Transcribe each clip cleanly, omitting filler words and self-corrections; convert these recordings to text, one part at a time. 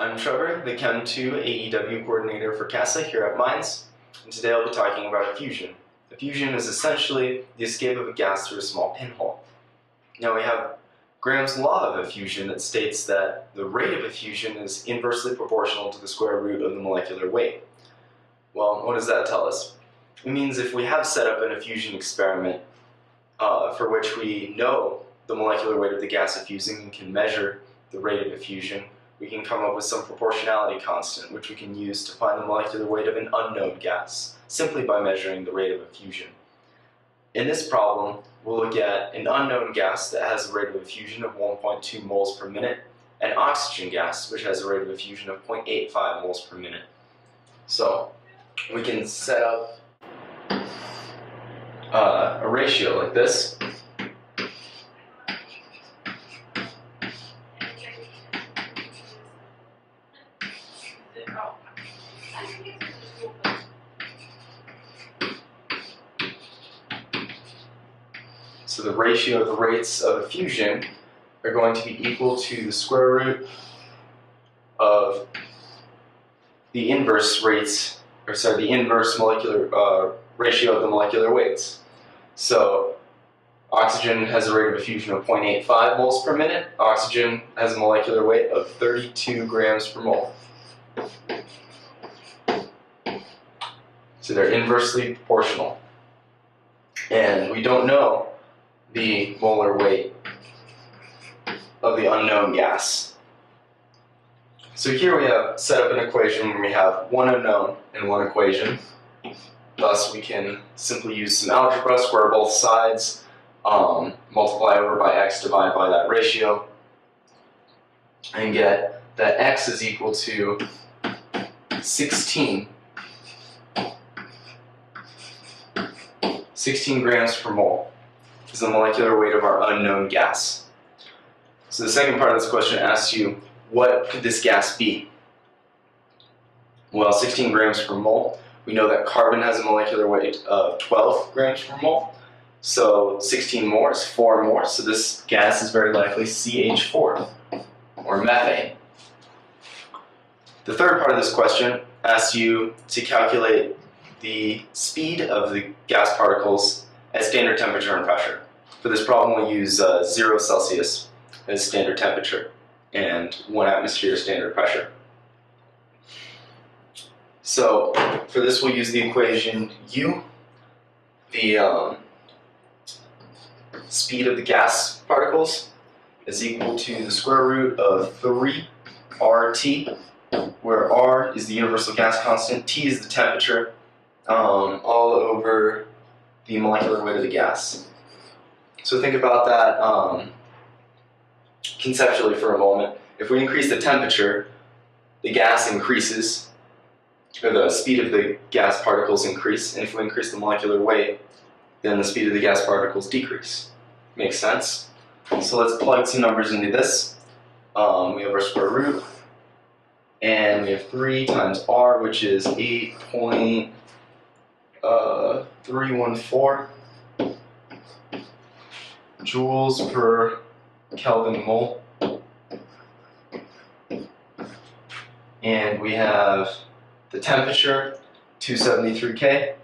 I'm Trevor, the Chem 2 AEW coordinator for Casa here at Mines, and today I'll be talking about effusion. Effusion is essentially the escape of a gas through a small pinhole. Now we have Graham's law of effusion that states that the rate of effusion is inversely proportional to the square root of the molecular weight. Well, what does that tell us? It means if we have set up an effusion experiment for which we know the molecular weight of the gas effusing and can measure the rate of effusion, we can come up with some proportionality constant, which we can use to find the molecular weight of an unknown gas, simply by measuring the rate of effusion. In this problem, we'll look at an unknown gas that has a rate of effusion of 1.2 moles per minute, and oxygen gas, which has a rate of effusion of 0.85 moles per minute. So, we can set up a ratio like this. So the ratio of the rates of effusion are going to be equal to the square root of the inverse rates, the inverse molecular ratio of the molecular weights. So oxygen has a rate of effusion of 0.85 moles per minute. Oxygen has a molecular weight of 32 grams per mole. So they're inversely proportional. And we don't know the molar weight of the unknown gas. So here we have set up an equation where we have one unknown and one equation. Thus we can simply use some algebra, square both sides, multiply over by x, divide by that ratio, and get that x is equal to 16 grams per mole is the molecular weight of our unknown gas. So the second part of this question asks you, what could this gas be? Well, 16 grams per mole. We know that carbon has a molecular weight of 12 grams per mole. So 16 more is 4 more. So this gas is very likely CH4, or methane. The third part of this question asks you to calculate the speed of the gas particles at standard temperature and pressure. For this problem, we'll use 0 Celsius as standard temperature and 1 atmosphere standard pressure. So for this, we'll use the equation U. The speed of the gas particles is equal to the square root of 3 RT, where R is the universal gas constant, T is the temperature, all over the molecular weight of the gas. So think about that conceptually for a moment. If we increase the temperature, the gas increases, or the speed of the gas particles increase, and if we increase the molecular weight, then the speed of the gas particles decrease. Makes sense? So let's plug some numbers into this. We have our square root, and we have 3 times R, which is 8.314 joules per Kelvin mole. And we have the temperature, 273 K.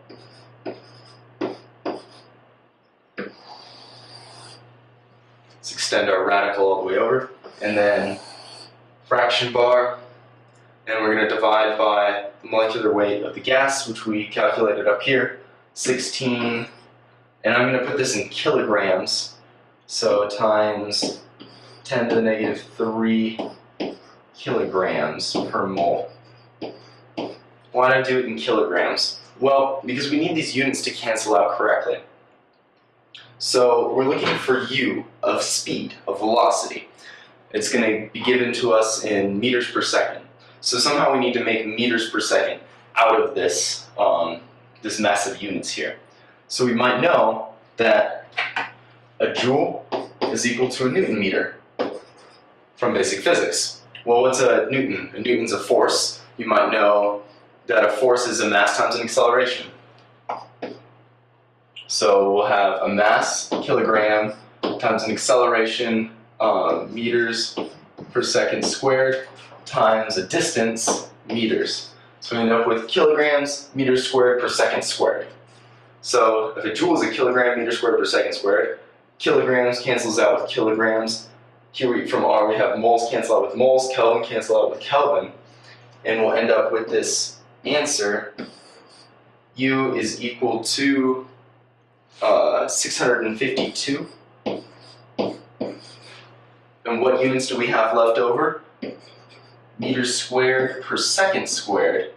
Let's extend our radical all the way over. And then fraction bar. And we're going to divide by the molecular weight of the gas, which we calculated up here, 16. And I'm going to put this in kilograms. So times 10 to the negative 3 kilograms per mole. Why did I do it in kilograms? Well, because we need these units to cancel out correctly. So we're looking for U of speed, of velocity. It's going to be given to us in meters per second. So somehow we need to make meters per second out of this, this mess of units here. So we might know that a joule is equal to a Newton meter from basic physics. Well, what's a Newton? A Newton's a force. You might know that a force is a mass times an acceleration. So we'll have a mass, kilogram, times an acceleration, meters per second squared. times a distance, meters. So we end up with kilograms meters squared per second squared. So if a joule is a kilogram meter squared per second squared, kilograms cancels out with kilograms. Here from R we have moles cancel out with moles, Kelvin cancel out with Kelvin, and we'll end up with this answer. U is equal to 652. And what units do we have left over? Meters squared per second squared.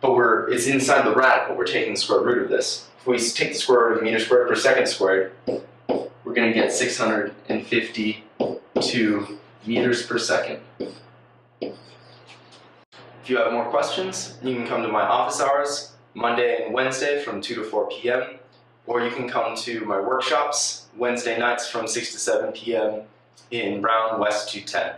But it's inside the radical, we're taking the square root of this. If we take the square root of meters squared per second squared, we're going to get 652 meters per second. If you have more questions, you can come to my office hours, Monday and Wednesday from 2 to 4 p.m., or you can come to my workshops, Wednesday nights from 6 to 7 p.m. in Brown West 210.